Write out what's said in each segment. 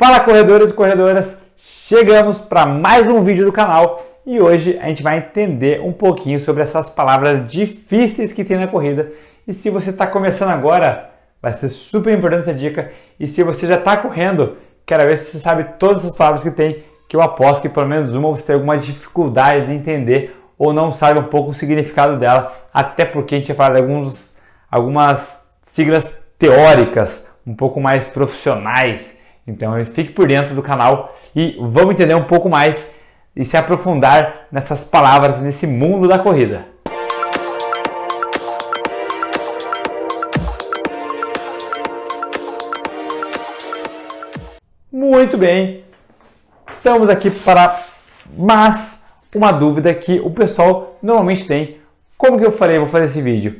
Fala corredores e corredoras, chegamos para mais um vídeo do canal e hoje a gente vai entender um pouquinho sobre essas palavras difíceis que tem na corrida. E se você está começando agora, vai ser super importante essa dica. E se você já está correndo, quero ver se você sabe todas essas palavras que tem, que eu aposto que pelo menos uma você tem alguma dificuldade de entender ou não sabe um pouco o significado dela, até porque a gente vai falar de algumas siglas teóricas, um pouco mais profissionais. Então fique por dentro do canal e vamos entender um pouco mais e se aprofundar nessas palavras, nesse mundo da corrida. Muito bem, estamos aqui para uma dúvida que o pessoal normalmente tem. Como que eu falei, vou fazer esse vídeo?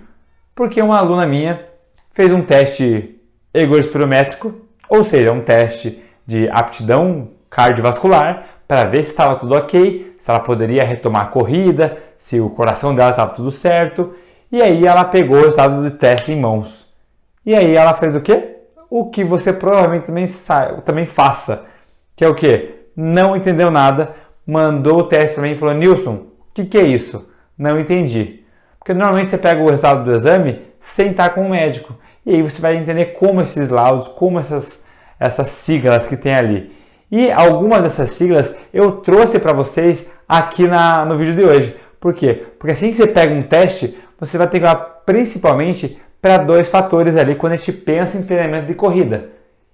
Porque uma aluna minha fez um teste ergospirométrico, ou seja, um teste de aptidão cardiovascular para ver se estava tudo ok, se ela poderia retomar a corrida, se o coração dela estava tudo certo. E aí ela pegou o resultado do teste em mãos. E aí ela fez o quê? O que você provavelmente também faça, que é o quê? Não entendeu nada, mandou o teste para mim e falou: Nilson, o que é isso? Não entendi. Porque normalmente você pega o resultado do exame sem estar com o médico. E aí você vai entender como esses laudos, como essas siglas que tem ali. E algumas dessas siglas eu trouxe para vocês aqui no vídeo de hoje. Por quê? Porque assim que você pega um teste, você vai ter que olhar principalmente para dois fatores ali quando a gente pensa em treinamento de corrida.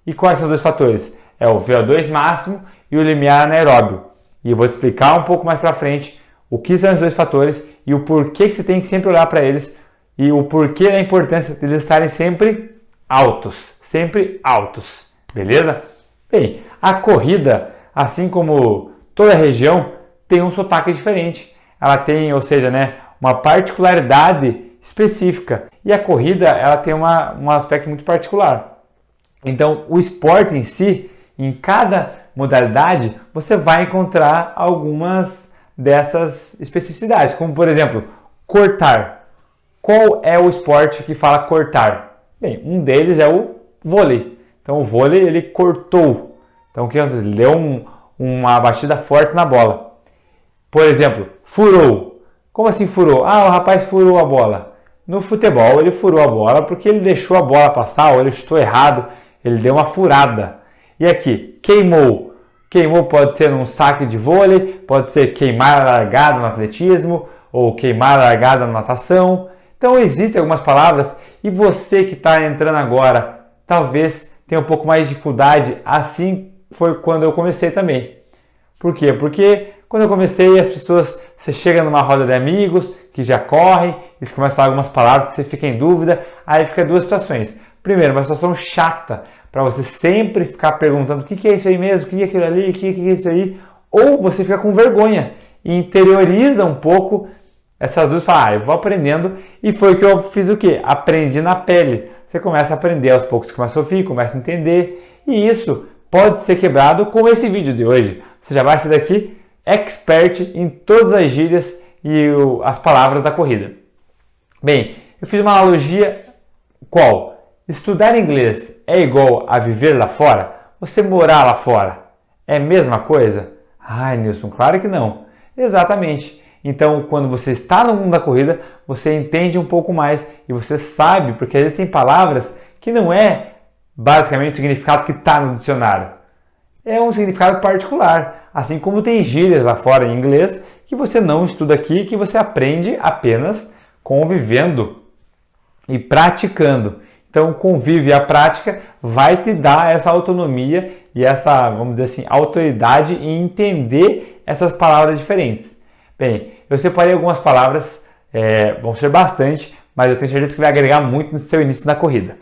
E quais são os dois fatores? É o VO2 máximo e o limiar anaeróbio. E eu vou explicar um pouco mais para frente o que são os dois fatores e o porquê que você tem que sempre olhar para eles e o porquê da importância de eles estarem sempre altos, beleza? Bem, a corrida, assim como toda região, tem um sotaque diferente. Ela tem, ou seja, uma particularidade específica. E a corrida, ela tem um aspecto muito particular. Então, o esporte em si, em cada modalidade, você vai encontrar algumas dessas especificidades, como por exemplo, cortar. Qual é o esporte que fala cortar? Bem, um deles é o vôlei. Então o vôlei ele cortou. Então o que aconteceu? Ele deu uma batida forte na bola. Por exemplo, furou. Como assim furou? Ah, o rapaz furou a bola. No futebol ele furou a bola porque ele deixou a bola passar ou ele chutou errado, ele deu uma furada. E aqui, queimou. Queimou pode ser num saque de vôlei, pode ser queimar a largada no atletismo ou queimar a largada na natação. Então existem algumas palavras e você que está entrando agora talvez tenha um pouco mais de dificuldade, assim foi quando eu comecei também. Por quê? Porque quando eu comecei você chega numa roda de amigos que já correm, eles começam a falar algumas palavras que você fica em dúvida, aí fica duas situações. Primeiro, uma situação chata, para você sempre ficar perguntando o que é isso aí mesmo, o que é aquilo ali, o que é isso aí, ou você fica com vergonha e interioriza um pouco essas duas, fala, eu vou aprendendo, e foi o que eu fiz o quê? Aprendi na pele. Você começa a aprender aos poucos, começa a ouvir, começa a entender, e isso pode ser quebrado com esse vídeo de hoje. Você já vai ser daqui expert em todas as gírias e as palavras da corrida. Bem, eu fiz uma analogia, qual? Estudar inglês é igual a viver lá fora? Você morar lá fora é a mesma coisa? Ai, Nilson, claro que não. Exatamente. Então, quando você está no mundo da corrida, você entende um pouco mais e você sabe, porque às vezes tem palavras que não é basicamente o significado que está no dicionário. É um significado particular, assim como tem gírias lá fora em inglês que você não estuda aqui, que você aprende apenas convivendo e praticando. Então, o convívio e a prática vai te dar essa autonomia e essa, vamos dizer assim, autoridade em entender essas palavras diferentes. Bem, eu separei algumas palavras, vão ser bastante, mas eu tenho certeza que vai agregar muito no seu início na corrida.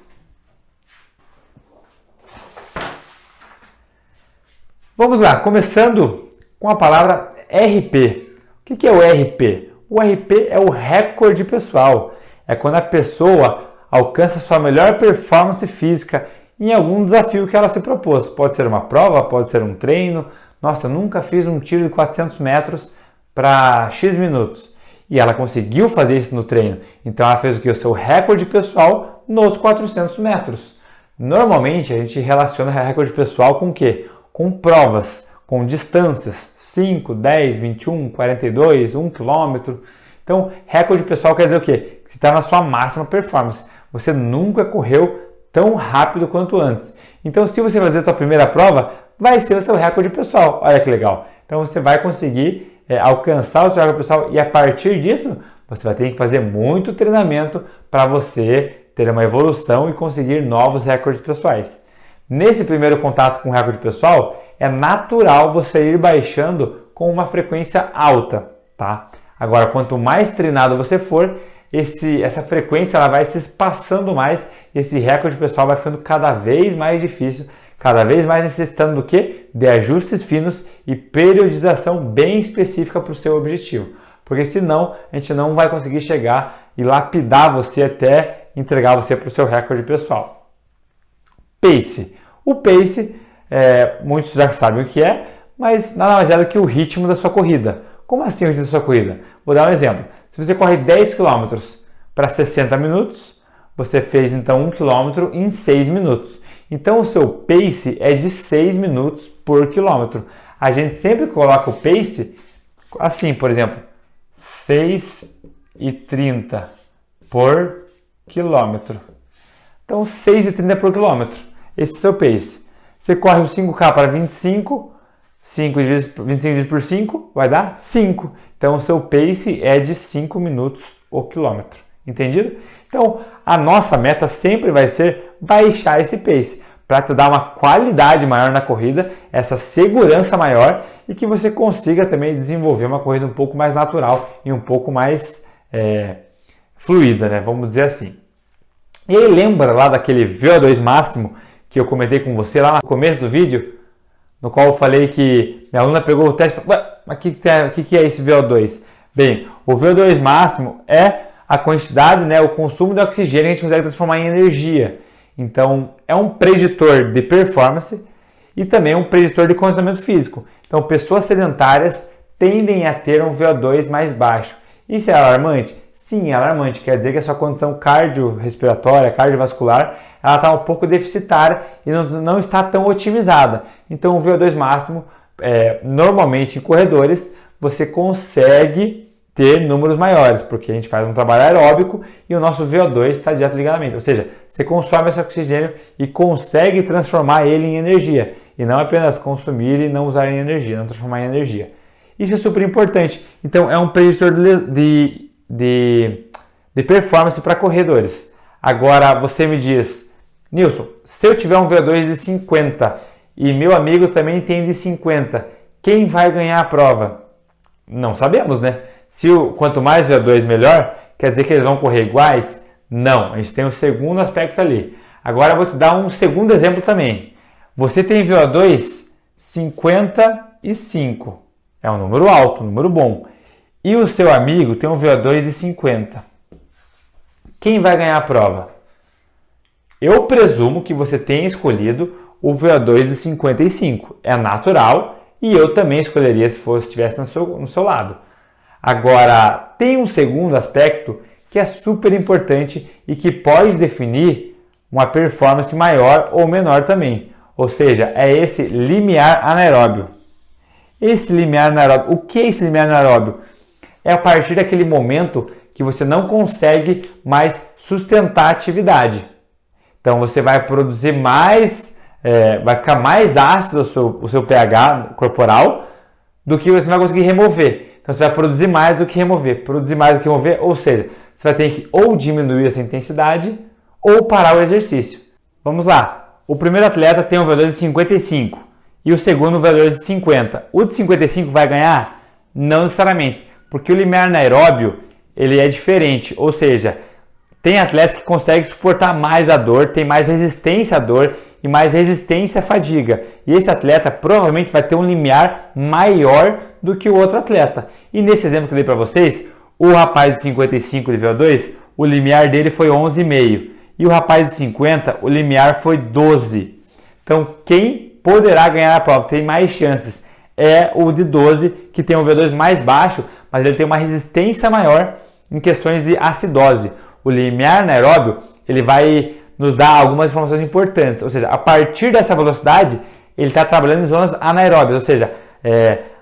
Vamos lá, começando com a palavra RP. O que é o RP? O RP é o recorde pessoal. É quando a pessoa alcança sua melhor performance física em algum desafio que ela se propôs. Pode ser uma prova, pode ser um treino. Nossa, eu nunca fiz um tiro de 400 metros para X minutos. E ela conseguiu fazer isso no treino. Então ela fez o que? O seu recorde pessoal nos 400 metros. Normalmente a gente relaciona recorde pessoal com o quê? com provas, com distâncias, 5, 10, 21, 42, 1 km. Então, recorde pessoal quer dizer o quê? Que você está na sua máxima performance. Você nunca correu tão rápido quanto antes. Então, se você fazer a sua primeira prova, vai ser o seu recorde pessoal. Olha que legal. Então, você vai conseguir alcançar o seu recorde pessoal e a partir disso, você vai ter que fazer muito treinamento para você ter uma evolução e conseguir novos recordes pessoais. Nesse primeiro contato com o recorde pessoal, é natural você ir baixando com uma frequência alta, tá? Agora, quanto mais treinado você for, essa frequência ela vai se espaçando mais e esse recorde pessoal vai ficando cada vez mais difícil, cada vez mais necessitando do quê? De ajustes finos e periodização bem específica para o seu objetivo. Porque senão a gente não vai conseguir chegar e lapidar você até entregar você para o seu recorde pessoal. Pace. O pace, muitos já sabem o que é, mas nada mais é do que o ritmo da sua corrida. Como assim o ritmo da sua corrida? Vou dar um exemplo. Se você corre 10 km para 60 minutos, você fez então 1 km em 6 minutos. Então o seu pace é de 6 minutos por quilômetro. A gente sempre coloca o pace assim, por exemplo, 6,30 por quilômetro. Então 6,30 por quilômetro. Esse é o seu pace. Você corre o 5K para 25, 25 dividido por 5 vai dar 5. Então o seu pace é de 5 minutos o quilômetro. Entendido? Então a nossa meta sempre vai ser baixar esse pace para te dar uma qualidade maior na corrida, essa segurança maior e que você consiga também desenvolver uma corrida um pouco mais natural e um pouco mais fluida, né? Vamos dizer assim. E aí lembra lá daquele VO2 máximo que eu comentei com você lá no começo do vídeo, no qual eu falei que minha aluna pegou o teste e falou, mas o que é esse VO2? Bem, o VO2 máximo é a quantidade, né, o consumo de oxigênio que a gente consegue transformar em energia. Então, é um preditor de performance e também um preditor de condicionamento físico. Então, pessoas sedentárias tendem a ter um VO2 mais baixo. Isso é alarmante? Sim, é alarmante. Quer dizer que a sua condição cardiorrespiratória, cardiovascular, ela está um pouco deficitária e não está tão otimizada. Então, o VO2 máximo, normalmente em corredores, você consegue ter números maiores, porque a gente faz um trabalho aeróbico e o nosso VO2 está direto ligadamente. Ou seja, você consome esse oxigênio e consegue transformar ele em energia. E não apenas consumir e não usar em energia, não transformar em energia. Isso é super importante. Então, é um preditor de performance para corredores. Agora, você me diz, Nilson, se eu tiver um VO2 de 50 e meu amigo também tem de 50, quem vai ganhar a prova? Não sabemos, né? Quanto mais VO2 melhor, quer dizer que eles vão correr iguais? Não, a gente tem um segundo aspecto ali. Agora eu vou te dar um segundo exemplo também. Você tem VO2 55, é um número alto, um número bom. E o seu amigo tem um VO2 de 50. Quem vai ganhar a prova? Eu presumo que você tenha escolhido o VO2 de 55. É natural e eu também escolheria se estivesse no seu lado. Agora, tem um segundo aspecto que é super importante e que pode definir uma performance maior ou menor também. Ou seja, é esse limiar anaeróbio. Esse limiar anaeróbio, o que é esse limiar anaeróbio? É a partir daquele momento que você não consegue mais sustentar a atividade. Então você vai produzir mais, vai ficar mais ácido o seu pH corporal do que você vai conseguir remover. Então você vai produzir mais do que remover. Produzir mais do que remover, ou seja, você vai ter que ou diminuir essa intensidade ou parar o exercício. Vamos lá. O primeiro atleta tem um VO2 de 55 e o segundo um VO2 de 50. O de 55 vai ganhar? Não necessariamente, porque o limiar anaeróbio ele é diferente, ou seja, tem atletas que conseguem suportar mais a dor, tem mais resistência à dor e mais resistência à fadiga. E esse atleta provavelmente vai ter um limiar maior do que o outro atleta. E nesse exemplo que eu dei para vocês, o rapaz de 55 de VO2, o limiar dele foi 11,5. E o rapaz de 50, o limiar foi 12. Então, quem poderá ganhar a prova, tem mais chances, é o de 12, que tem um VO2 mais baixo, mas ele tem uma resistência maior em questões de acidose. O limiar anaeróbio, ele vai nos dar algumas informações importantes, ou seja, a partir dessa velocidade ele está trabalhando em zonas anaeróbias, ou seja,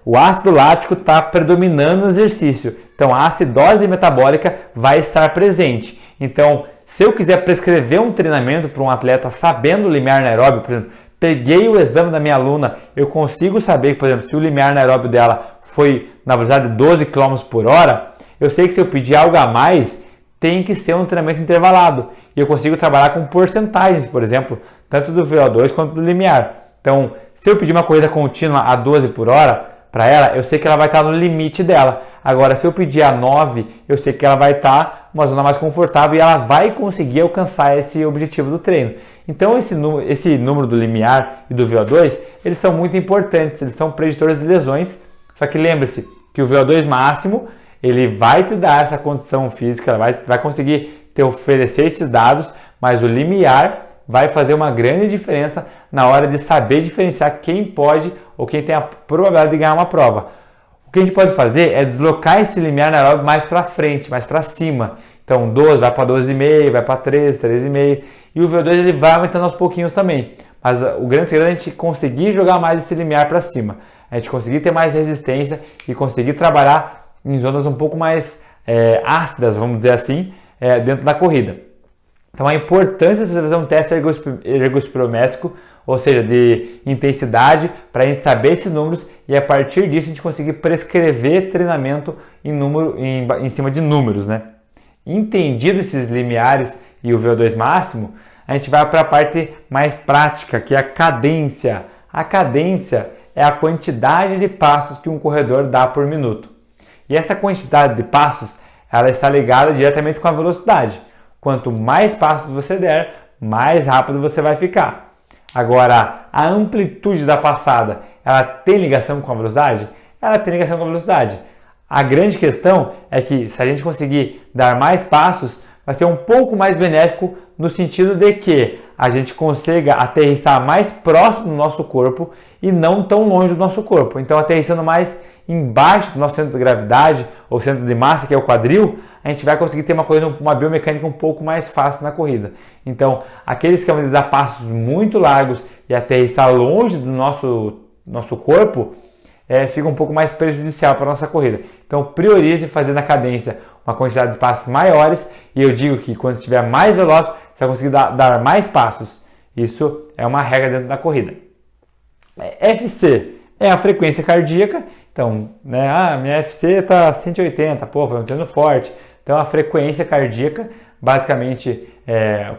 o ácido lático está predominando no exercício. Então, a acidose metabólica vai estar presente. Então, se eu quiser prescrever um treinamento para um atleta sabendo o limiar anaeróbio, por exemplo, peguei o exame da minha aluna, eu consigo saber, por exemplo, se o limiar anaeróbio dela foi na velocidade de 12 km por hora, eu sei que se eu pedir algo a mais, tem que ser um treinamento intervalado. E eu consigo trabalhar com porcentagens, por exemplo, tanto do VO2 quanto do limiar. Então, se eu pedir uma corrida contínua a 12 por hora para ela, eu sei que ela vai estar no limite dela. Agora, se eu pedir a 9, eu sei que ela vai estar numa zona mais confortável e ela vai conseguir alcançar esse objetivo do treino. Então, esse número do limiar e do VO2, eles são muito importantes, eles são preditores de lesões. Só que lembre-se que o VO2 máximo, ele vai te dar essa condição física, vai conseguir te oferecer esses dados, mas o limiar vai fazer uma grande diferença na hora de saber diferenciar quem pode ou quem tem a probabilidade de ganhar uma prova. O que a gente pode fazer é deslocar esse limiar anaeróbio mais para frente, mais para cima. Então 12 vai para 12,5, vai para 13, 13,5 e o VO2 ele vai aumentando aos pouquinhos também. Mas o grande segredo é a gente conseguir jogar mais esse limiar para cima. A gente conseguir ter mais resistência e conseguir trabalhar em zonas um pouco mais ácidas, vamos dizer assim, dentro da corrida. Então a importância de você fazer um teste ergospirométrico, ou seja, de intensidade, para a gente saber esses números e a partir disso a gente conseguir prescrever treinamento em cima de números, né? Entendido esses limiares e o VO2 máximo, a gente vai para a parte mais prática, que é a cadência. A cadência é a quantidade de passos que um corredor dá por minuto. E essa quantidade de passos, ela está ligada diretamente com a velocidade. Quanto mais passos você der, mais rápido você vai ficar. Agora, a amplitude da passada, ela tem ligação com a velocidade? Ela tem ligação com a velocidade. A grande questão é que se a gente conseguir dar mais passos, vai ser um pouco mais benéfico no sentido de que a gente consiga aterrissar mais próximo do nosso corpo e não tão longe do nosso corpo. Então, aterrissando mais embaixo do nosso centro de gravidade ou centro de massa, que é o quadril, a gente vai conseguir ter uma biomecânica um pouco mais fácil na corrida. Então, aqueles que vão dar passos muito largos e aterrissar longe do nosso corpo, fica um pouco mais prejudicial para a nossa corrida. Então, priorize fazer na cadência uma quantidade de passos maiores e eu digo que quando estiver mais veloz, você vai conseguir dar mais passos. Isso é uma regra dentro da corrida. FC é a frequência cardíaca. Então, minha FC está 180, foi um treino forte. Então, a frequência cardíaca, basicamente,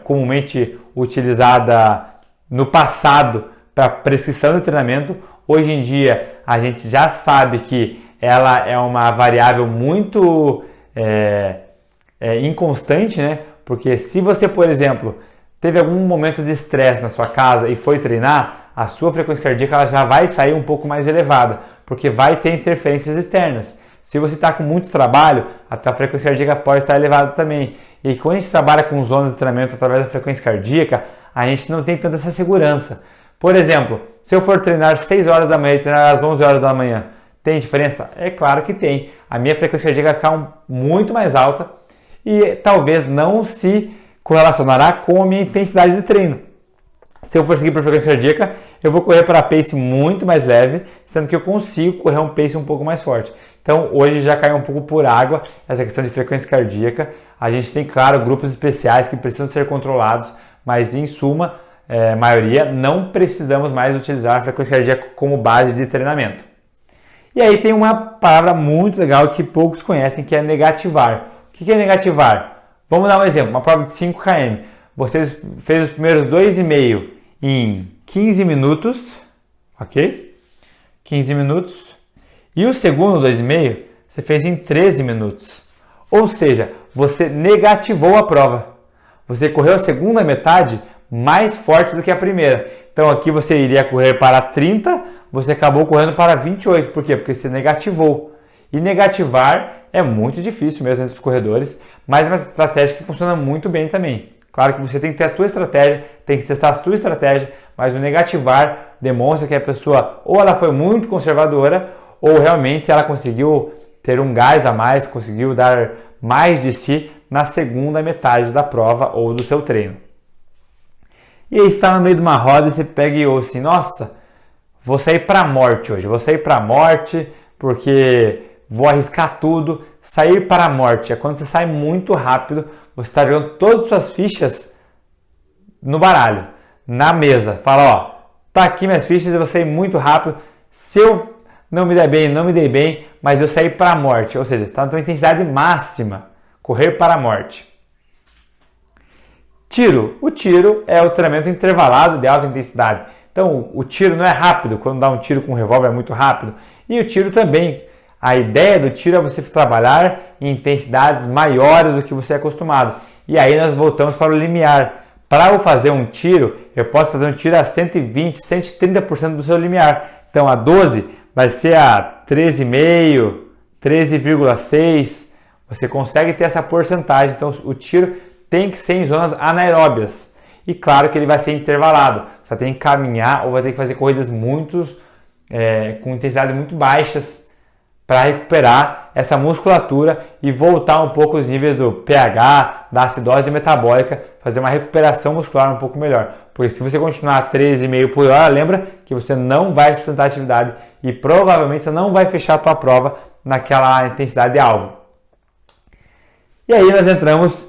comumente utilizada no passado para prescrição de treinamento. Hoje em dia, a gente já sabe que ela é uma variável muito inconstante, né? Porque se você, por exemplo, teve algum momento de estresse na sua casa e foi treinar, a sua frequência cardíaca ela já vai sair um pouco mais elevada, porque vai ter interferências externas. Se você está com muito trabalho, a tua frequência cardíaca pode estar elevada também. E quando a gente trabalha com zonas de treinamento através da frequência cardíaca, a gente não tem tanta essa segurança. Por exemplo, se eu for treinar às 6 horas da manhã e treinar às 11 horas da manhã, tem diferença? É claro que tem. A minha frequência cardíaca vai ficar muito mais alta e talvez não se correlacionará com a minha intensidade de treino. Se eu for seguir para a frequência cardíaca, eu vou correr para pace muito mais leve, sendo que eu consigo correr um pace um pouco mais forte. Então, hoje já caiu um pouco por água essa questão de frequência cardíaca. A gente tem, claro, grupos especiais que precisam ser controlados, mas em suma, maioria, não precisamos mais utilizar a frequência cardíaca como base de treinamento. E aí tem uma palavra muito legal que poucos conhecem, que é negativar. O que é negativar? Vamos dar um exemplo, uma prova de 5 km. Você fez os primeiros 2,5 em 15 minutos, ok? 15 minutos. E o segundo 2,5 você fez em 13 minutos. Ou seja, você negativou a prova. Você correu a segunda metade mais forte do que a primeira. Então aqui você iria correr para 30, você acabou correndo para 28. Por quê? Porque você negativou. E negativar é muito difícil mesmo entre os corredores, mas é uma estratégia que funciona muito bem também. Claro que você tem que ter a tua estratégia, tem que testar a sua estratégia, mas o negativar demonstra que a pessoa ou ela foi muito conservadora ou realmente ela conseguiu ter um gás a mais, conseguiu dar mais de si na segunda metade da prova ou do seu treino. E aí está no meio de uma roda e você pega e ouve assim, nossa, vou sair para a morte hoje, vou sair para a morte porque vou arriscar tudo. Sair para a morte é quando você sai muito rápido, você está jogando todas as suas fichas no baralho, na mesa. Fala, ó, tá aqui minhas fichas, eu vou sair muito rápido. Se eu não me der bem, não me dei bem, mas eu saí para a morte. Ou seja, está na tua intensidade máxima, correr para a morte. Tiro. O tiro é o treinamento intervalado de alta intensidade. Então, o tiro não é rápido, quando dá um tiro com um revólver é muito rápido. E o tiro também. A ideia do tiro é você trabalhar em intensidades maiores do que você é acostumado. E aí nós voltamos para o limiar. Para eu fazer um tiro, eu posso fazer um tiro a 120, 130% do seu limiar. Então, a 12 vai ser a 13,5, 13,6. Você consegue ter essa porcentagem. Então, o tiro tem que ser em zonas anaeróbias. E claro que ele vai ser intervalado. Você tem que caminhar ou vai ter que fazer corridas com intensidade muito baixas para recuperar essa musculatura e voltar um pouco os níveis do pH, da acidose metabólica, fazer uma recuperação muscular um pouco melhor. Porque se você continuar a 13,5 por hora, lembra que você não vai sustentar a atividade e provavelmente você não vai fechar a tua prova naquela intensidade de alvo. E aí nós entramos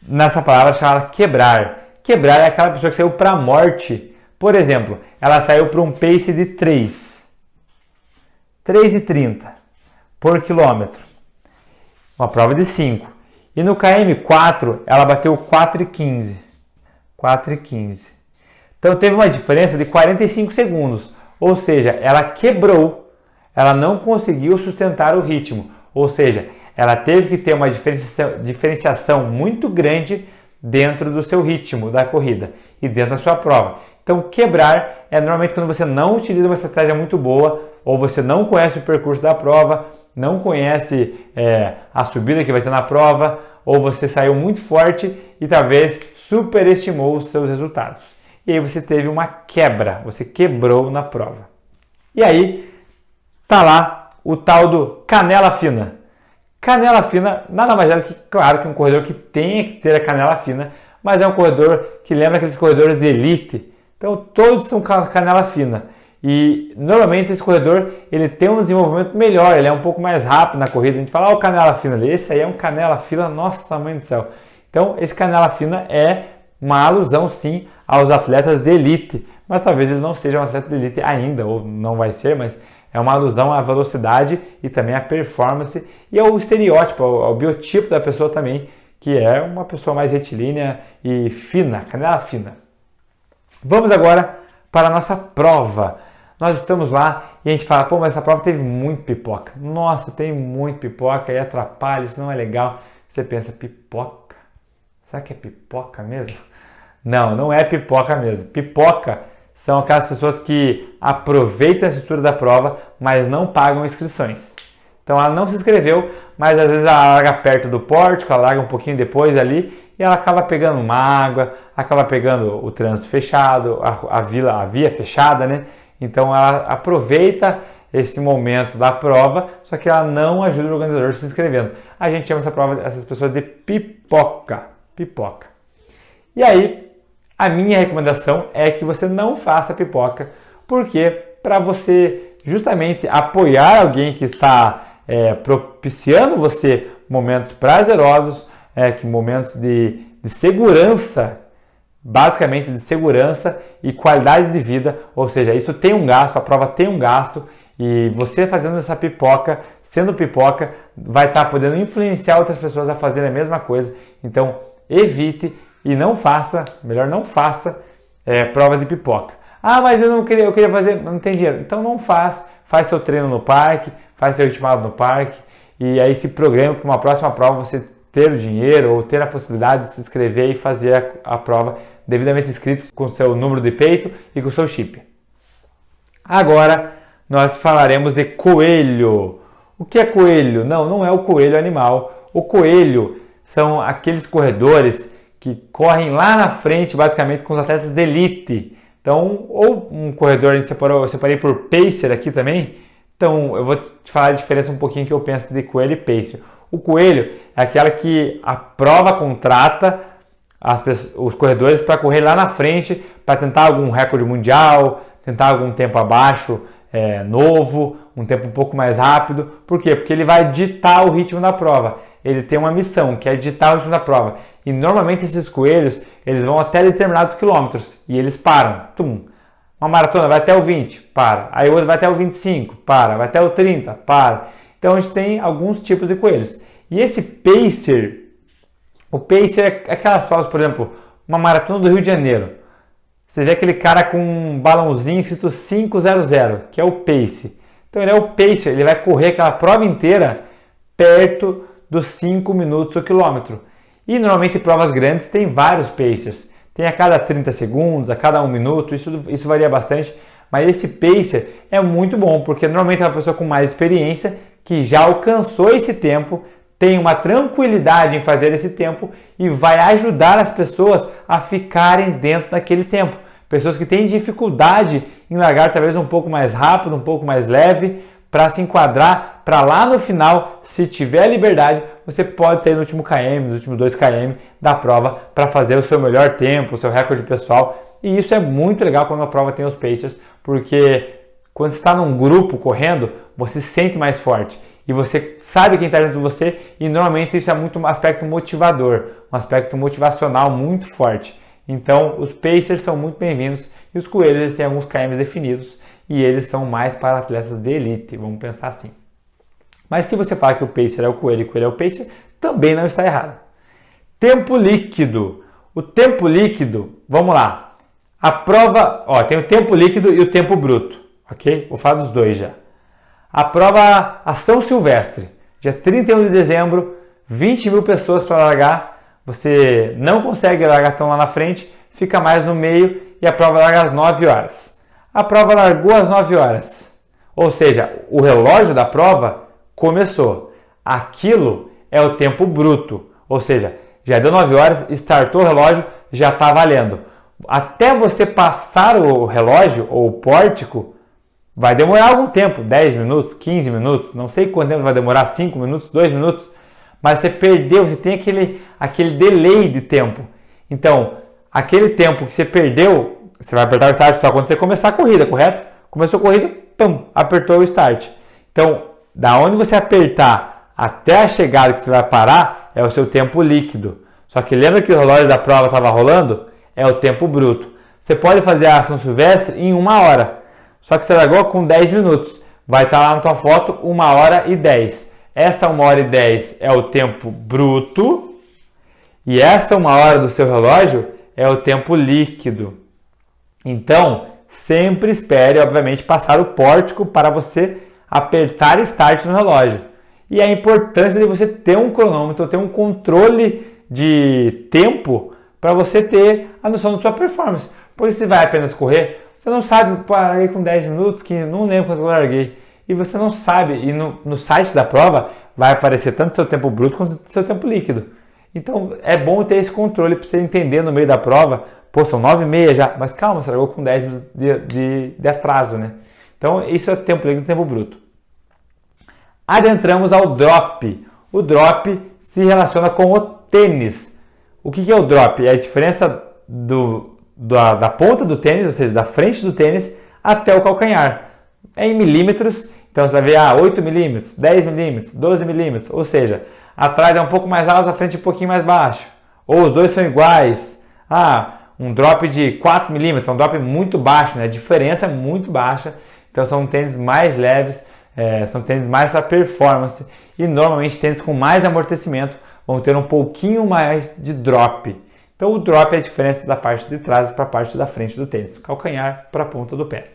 nessa palavra chamada quebrar. Quebrar é aquela pessoa que saiu para a morte. Por exemplo, ela saiu para um pace de 3,30 por quilômetro. Uma prova de 5. E no KM4 ela bateu 4,15. 4,15. Então teve uma diferença de 45 segundos. Ou seja, ela quebrou. Ela não conseguiu sustentar o ritmo. Ou seja, ela teve que ter uma diferenciação muito grande dentro do seu ritmo da corrida e dentro da sua prova. Então, quebrar é normalmente quando você não utiliza uma estratégia muito boa ou você não conhece o percurso da prova, não conhece a subida que vai ter na prova, ou você saiu muito forte e talvez superestimou os seus resultados. E aí você teve uma quebra, você quebrou na prova. E aí tá lá o tal do canela fina. Canela fina nada mais é do que, claro, que um corredor que tenha que ter a canela fina, mas é um corredor que lembra aqueles corredores de elite. Então todos são canela fina. E normalmente esse corredor ele tem um desenvolvimento melhor, ele é um pouco mais rápido na corrida. A gente fala, o canela fina ali, esse aí é um canela fina, nossa mãe do céu. Então esse canela fina é uma alusão sim aos atletas de elite, mas talvez ele não seja um atleta de elite ainda, ou não vai ser, mas é uma alusão à velocidade e também à performance e ao estereótipo, ao biotipo da pessoa também, que é uma pessoa mais retilínea e fina, canela fina. Vamos agora para a nossa prova. Nós estamos lá e a gente fala, pô, mas essa prova teve muito pipoca. Nossa, tem muito pipoca e atrapalha, isso não é legal. Você pensa, pipoca? Será que é pipoca mesmo? Não, não é pipoca mesmo. Pipoca são aquelas pessoas que aproveitam a estrutura da prova, mas não pagam inscrições. Então ela não se inscreveu, mas às vezes ela larga perto do pórtico, ela larga um pouquinho depois ali e ela acaba pegando uma água, acaba pegando o trânsito fechado, a via fechada, né? Então ela aproveita esse momento da prova, só que ela não ajuda o organizador se inscrevendo. A gente chama essas pessoas de pipoca. Pipoca. E aí, a minha recomendação é que você não faça pipoca, porque para você justamente apoiar alguém que está propiciando você momentos prazerosos, momentos de segurança, basicamente de segurança e qualidade de vida, ou seja, isso tem um gasto, a prova tem um gasto e você fazendo essa pipoca, sendo pipoca, vai estar podendo influenciar outras pessoas a fazerem a mesma coisa. Então, evite e não faça, melhor não faça provas de pipoca. Ah, mas eu queria fazer, não tem dinheiro. Então não faz seu treino no parque, faz seu ritmado no parque e aí se programa para uma próxima prova você ter o dinheiro ou ter a possibilidade de se inscrever e fazer a prova devidamente inscrito com o seu número de peito e com o seu chip. Agora nós falaremos de coelho. O que é coelho? Não é o coelho animal. O coelho são aqueles corredores que correm lá na frente, basicamente com os atletas de elite. Então, ou um corredor, eu separei por pacer aqui também. Então, eu vou te falar a diferença um pouquinho que eu penso de coelho e pacer. O coelho é aquela que a prova contrata os corredores para correr lá na frente, para tentar algum recorde mundial, tentar algum tempo abaixo, novo, um tempo um pouco mais rápido. Por quê? Porque ele vai ditar o ritmo da prova. Ele tem uma missão, que é ditar o ritmo da prova. E normalmente esses coelhos, eles vão até determinados quilômetros e eles param. Tum. Uma maratona vai até o 20, para. Aí outra vai até o 25, para. Vai até o 30, para. Então a gente tem alguns tipos de coelhos. E esse pacer, o pacer é aquelas provas, por exemplo, uma maratona do Rio de Janeiro. Você vê aquele cara com um balãozinho escrito 500, que é o pace. Então ele é o pacer, ele vai correr aquela prova inteira perto dos 5 minutos o quilômetro. E normalmente provas grandes tem vários pacers. Tem a cada 30 segundos, a cada 1 minuto, isso varia bastante. Mas esse pacer é muito bom, porque normalmente é uma pessoa com mais experiência, que já alcançou esse tempo, tem uma tranquilidade em fazer esse tempo e vai ajudar as pessoas a ficarem dentro daquele tempo. Pessoas que têm dificuldade em largar talvez um pouco mais rápido, um pouco mais leve, para se enquadrar, para lá no final, se tiver liberdade, você pode sair no último KM, nos últimos 2 KM da prova para fazer o seu melhor tempo, o seu recorde pessoal. E isso é muito legal quando a prova tem os pacers, porque quando você está num grupo correndo, você se sente mais forte. E você sabe quem está dentro de você e normalmente isso é muito um aspecto motivador, um aspecto motivacional muito forte. Então os pacers são muito bem-vindos e os coelhos eles têm alguns KMs definidos e eles são mais para atletas de elite, vamos pensar assim. Mas se você fala que o pacer é o coelho e o coelho é o pacer, também não está errado. Tempo líquido. O tempo líquido, vamos lá. A prova, tem o tempo líquido e o tempo bruto, ok? Vou falar dos dois já. A prova a São Silvestre, dia 31 de dezembro, 20 mil pessoas para largar. Você não consegue largar tão lá na frente, fica mais no meio e a prova larga às 9 horas. A prova largou às 9 horas, ou seja, o relógio da prova começou. Aquilo é o tempo bruto, ou seja, já deu 9 horas, startou o relógio, já está valendo. Até você passar o relógio ou o pórtico, vai demorar algum tempo, 10 minutos, 15 minutos, não sei quanto tempo vai demorar, 5 minutos, 2 minutos, mas você perdeu, você tem aquele delay de tempo. Então, aquele tempo que você perdeu, você vai apertar o start só quando você começar a corrida, correto? Começou a corrida, pum, apertou o start. Então, da onde você apertar até a chegada que você vai parar, é o seu tempo líquido. Só que lembra que o relógio da prova estava rolando? É o tempo bruto. Você pode fazer a São Silvestre em 1 hora. Só que você largou com 10 minutos. Vai estar lá na tua foto 1 hora e 10. Essa 1 hora e 10 é o tempo bruto. E essa 1 hora do seu relógio é o tempo líquido. Então, sempre espere, obviamente, passar o pórtico para você apertar start no relógio. E a importância de você ter um cronômetro, ter um controle de tempo para você ter a noção da sua performance. Porque se vai apenas correr, você não sabe, larguei com 10 minutos, 15, não lembro quanto eu larguei. E você não sabe, e no site da prova vai aparecer tanto seu tempo bruto quanto seu tempo líquido. Então é bom ter esse controle para você entender no meio da prova, pô, são 9h30 já, mas calma, você largou com 10 minutos de atraso, né? Então isso é o tempo líquido e tempo bruto. Adentramos ao drop. O drop se relaciona com o tênis. O que é o drop? É a diferença da ponta do tênis, ou seja, da frente do tênis até o calcanhar. É em milímetros, então você vai ver 8 milímetros, 10 milímetros, 12 milímetros, ou seja, atrás é um pouco mais alto, a frente um pouquinho mais baixo. Ou os dois são iguais. Um drop de 4 milímetros, é um drop muito baixo, né? A diferença é muito baixa, então são tênis mais leves, são tênis mais para performance e normalmente tênis com mais amortecimento vão ter um pouquinho mais de drop. Então o drop é a diferença da parte de trás para a parte da frente do tênis, calcanhar para a ponta do pé.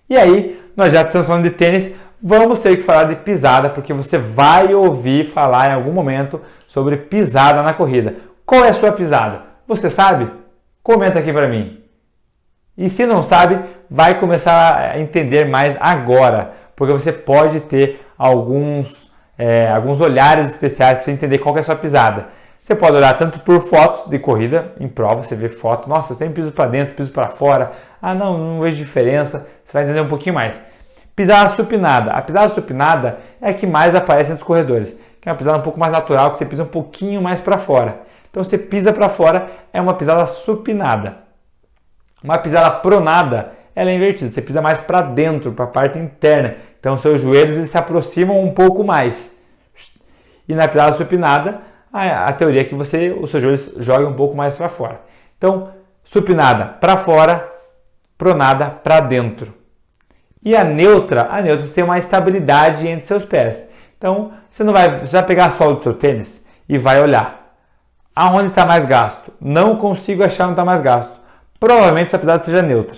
E aí, nós já estamos falando de tênis, vamos ter que falar de pisada, porque você vai ouvir falar em algum momento sobre pisada na corrida. Qual é a sua pisada? Você sabe? Comenta aqui para mim. E se não sabe, vai começar a entender mais agora, porque você pode ter alguns olhares especiais para você entender qual que é a sua pisada. Você pode olhar tanto por fotos de corrida em prova, você vê foto, nossa, eu sempre piso para dentro, piso para fora, não vejo diferença, você vai entender um pouquinho mais. Pisada supinada. A pisada supinada é a que mais aparece entre os corredores, que é uma pisada um pouco mais natural, que você pisa um pouquinho mais para fora. Então você pisa para fora, é uma pisada supinada. Uma pisada pronada ela é invertida. Você pisa mais para dentro, para a parte interna. Então, seus joelhos eles se aproximam um pouco mais. E na pisada supinada, a teoria é que os seus joelhos joguem um pouco mais para fora. Então, supinada para fora, pronada para dentro. E a neutra você tem uma estabilidade entre seus pés. Então, você vai pegar a sola do seu tênis e vai olhar. Aonde está mais gasto? Não consigo achar onde está mais gasto. Provavelmente sua pisada seja neutra.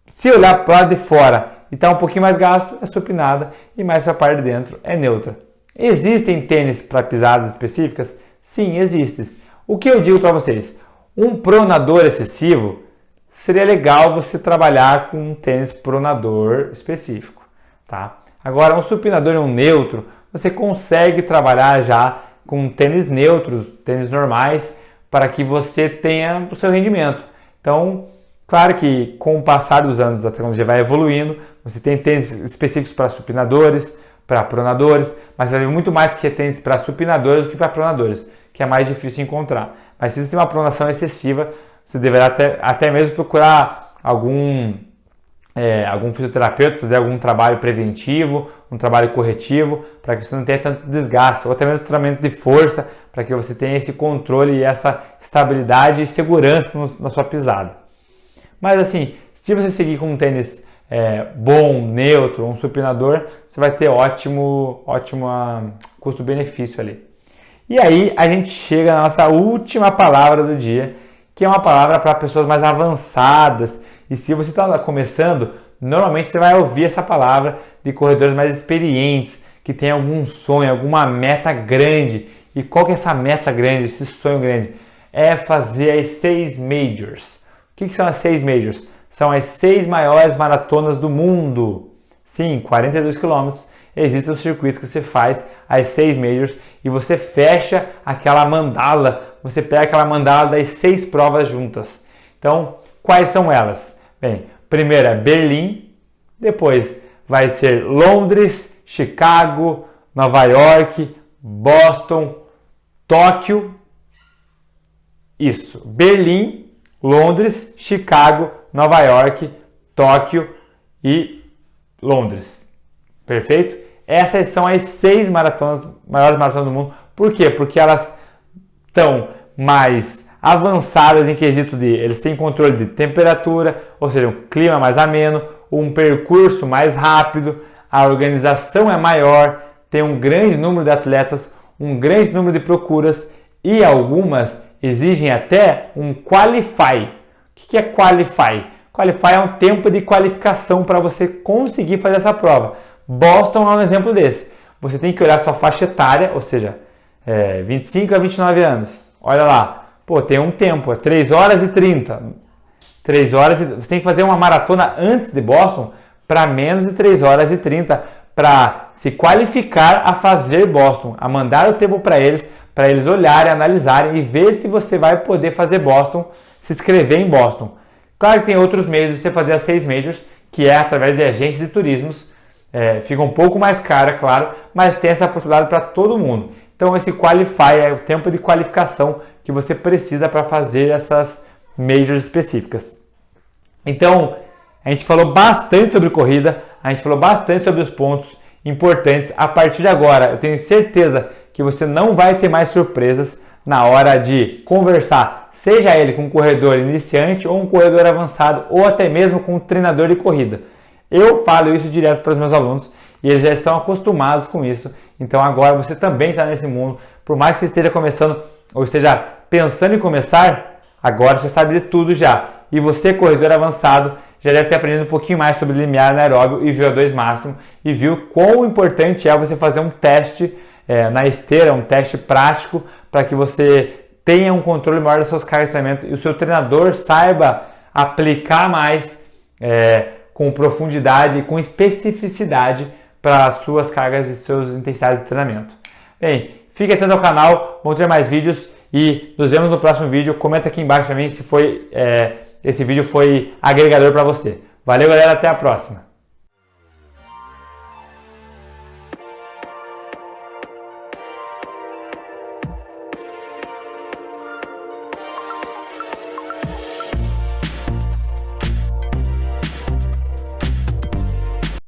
Se olhar para o lado de fora e está um pouquinho mais gasto, é supinada, e mais para a parte de dentro é neutra. Existem tênis para pisadas específicas? Sim, existem. O que eu digo para vocês? Um pronador excessivo, seria legal você trabalhar com um tênis pronador específico, tá? Agora, um supinador e um neutro, você consegue trabalhar já com tênis neutros, tênis normais, para que você tenha o seu rendimento. Então, claro que com o passar dos anos a tecnologia vai evoluindo, você tem tênis específicos para supinadores, para pronadores, mas vai haver muito mais que tênis para supinadores do que para pronadores, que é mais difícil encontrar. Mas se você tem uma pronação excessiva, você deverá até mesmo procurar algum fisioterapeuta, fazer algum trabalho preventivo, um trabalho corretivo, para que você não tenha tanto desgaste, ou até mesmo treinamento de força, para que você tenha esse controle e essa estabilidade e segurança na sua pisada. Mas assim, se você seguir com um tênis bom, neutro, um supinador, você vai ter ótimo custo-benefício ali. E aí a gente chega na nossa última palavra do dia, que é uma palavra para pessoas mais avançadas. E se você está começando, normalmente você vai ouvir essa palavra de corredores mais experientes, que tem algum sonho, alguma meta grande. E qual que é essa meta grande, esse sonho grande? É fazer as 6 majors. O que são as 6 majors? São as 6 maiores maratonas do mundo. Sim, 42 quilômetros. Existe um circuito que você faz as 6 majors e você fecha aquela mandala. Você pega aquela mandala das 6 provas juntas. Então, quais são elas? Bem, primeiro é Berlim, depois vai ser Londres, Chicago, Nova York, Boston, Tóquio. Isso, Berlim, Londres, Chicago, Nova York, Tóquio e Londres. Perfeito? Essas são as 6 maiores maratonas do mundo. Por quê? Porque elas estão mais avançadas em quesito de eles têm controle de temperatura, ou seja, um clima mais ameno, um percurso mais rápido, a organização é maior, tem um grande número de atletas, um grande número de procuras e algumas exigem até um qualify. O que é qualify? Qualify é um tempo de qualificação para você conseguir fazer essa prova. Boston é um exemplo desse. Você tem que olhar sua faixa etária, ou seja, 25 a 29 anos. Olha lá, pô, tem um tempo, é 3 horas e 30. 3 horas você tem que fazer uma maratona antes de Boston para menos de 3 horas e 30 para se qualificar a fazer Boston, a mandar o tempo para eles olharem, analisarem e ver se você vai poder fazer Boston, se inscrever em Boston. Claro que tem outros meios de você fazer as 6 majors, que é através de agências de turismos. Fica um pouco mais cara, claro, mas tem essa possibilidade para todo mundo. Então esse qualify é o tempo de qualificação que você precisa para fazer essas majors específicas. Então a gente falou bastante sobre corrida, a gente falou bastante sobre os pontos importantes. A partir de agora eu tenho certeza que você não vai ter mais surpresas na hora de conversar, seja ele com um corredor iniciante ou um corredor avançado ou até mesmo com um treinador de corrida. Eu falo isso direto para os meus alunos e eles já estão acostumados com isso. Então agora você também está nesse mundo. Por mais que você esteja começando ou esteja pensando em começar, agora você sabe de tudo já. E você, corredor avançado, já deve ter aprendido um pouquinho mais sobre limiar anaeróbio e VO2 máximo e viu quão importante é você fazer um teste na esteira, um teste prático para que você tenha um controle maior das suas cargas de treinamento e o seu treinador saiba aplicar mais com profundidade e com especificidade para as suas cargas e suas intensidades de treinamento. Bem, fique atento ao canal, vamos ter mais vídeos e nos vemos no próximo vídeo. Comenta aqui embaixo para mim se esse vídeo foi agregador para você. Valeu, galera, até a próxima!